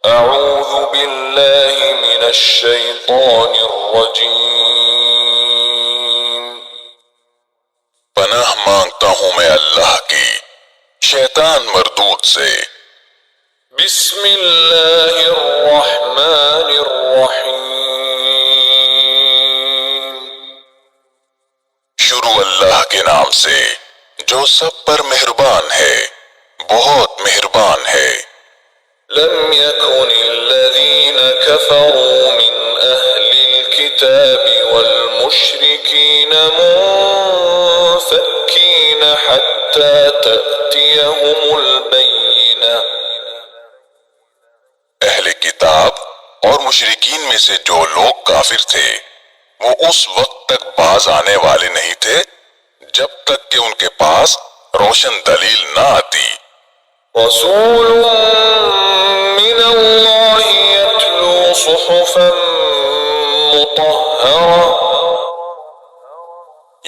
أعوذ بالله من الشيطان الرجيم پناہ مانگتا ہوں میں اللہ کی شیطان مردود سے۔ بسم الله الرحمن الرحيم شروع اللہ کے نام سے جو سب پر مہربان ہے، بہت مہربان ہے۔ لم يكن الذين كفروا من أهل الكتاب والمشركين منفكين حتى تأتيهم البينة۔ اہل کتاب اور مشرکین میں سے جو لوگ کافر تھے وہ اس وقت تک باز آنے والے نہیں تھے جب تک کہ ان کے پاس روشن دلیل نہ آتی۔ رسول من الله يتلو صحفا مطهرة،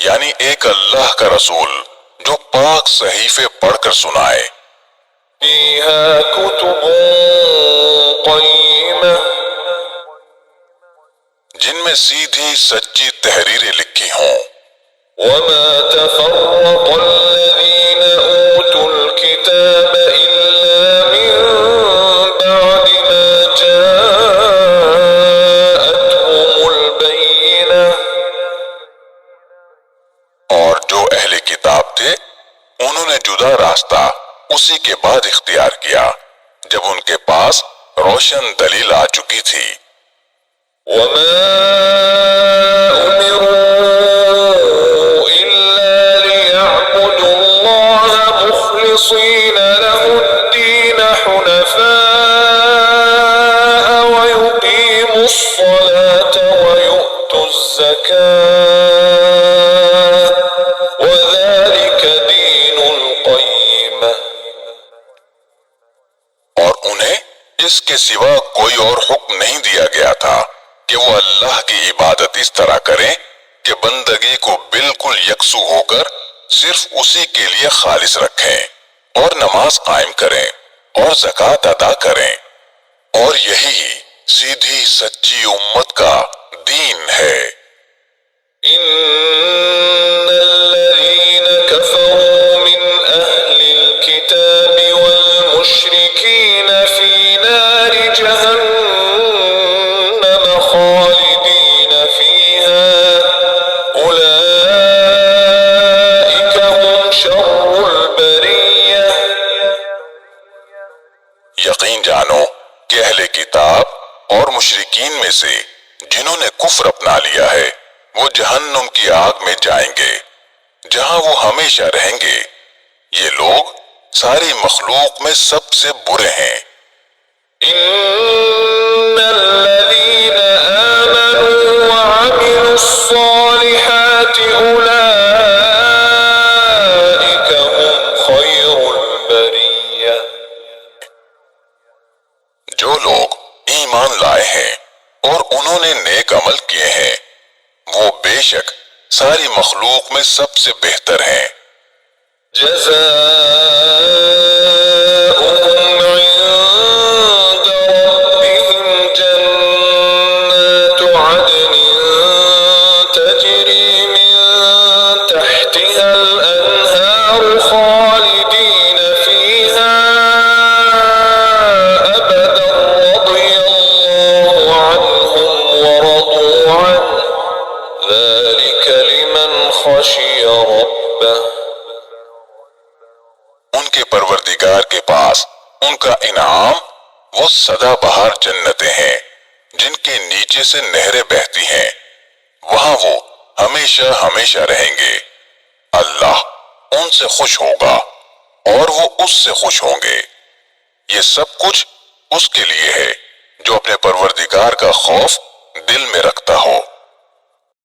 یعنی ایک اللہ کا رسول جو پاک صحیفے پڑھ کر سنائے، فيها كتب قيمة، جن میں سیدھی سچی تحریریں لکھی ہوں۔ وما تفرق الذين أوتوا الكتاب إلا من بعد ما جاءتهم البينة۔ اور جو اہل کتاب تھے انہوں نے جدا راستہ اسی کے بعد اختیار کیا جب ان کے پاس روشن دلیل آ چکی تھی۔ وما أمروا إلا ليعبدوا الله مخلصين له الدين حنفاء ويقيموا الصلاة ويؤتوا الزكاة وذلك دين القيمة۔ اور انہیں اس کے سوا کوئی اور حکم نہیں دیا گیا تھا کہ وہ اللہ کی عبادت اس طرح کریں کہ بندگی کو بالکل یکسو ہو کر صرف اسی کے لیے خالص رکھیں اور نماز قائم کریں اور زکوٰۃ ادا کریں، اور یہی سیدھی سچی امت کا دین ہے۔ إن الذين كفروا من أهل الكتاب والمشركين في نار جهنم خالدين فيها أولئك هم شر البرية۔ یقین جانو کہ اہل کتاب اور مشرکین میں سے جنہوں نے کفر اپنا لیا ہے وہ جہنم کی آگ میں جائیں گے جہاں وہ ہمیشہ رہیں گے۔ یہ لوگ ساری مخلوق میں سب سے برے ہیں۔ إن الذين آمنوا وعملوا الصالحات أولئك هم خير البرية۔ جو لوگ ایمان لائے ہیں اور انہوں نے نیک عمل کیے ہیں وہ بے شک ساری مخلوق میں سب سے بہتر ہیں۔ جزاؤهم عند ربهم جنات عدن تجري من تحتها الأنهار خالدين فيها أبدا رضي الله عنهم ورضوا عنه ذلك لمن خشي ربه۔ ان کے پروردگار کے پاس ان کا انعام وہ سدا بہار جنتیں ہیں جن کے نیچے سے نہریں بہتی ہیں، وہاں وہ ہمیشہ ہمیشہ رہیں گے۔ اللہ ان سے خوش ہوگا اور وہ اس سے خوش ہوں گے۔ یہ سب کچھ اس کے لیے ہے جو اپنے پروردگار کا خوف دل میں رکھتا ہو۔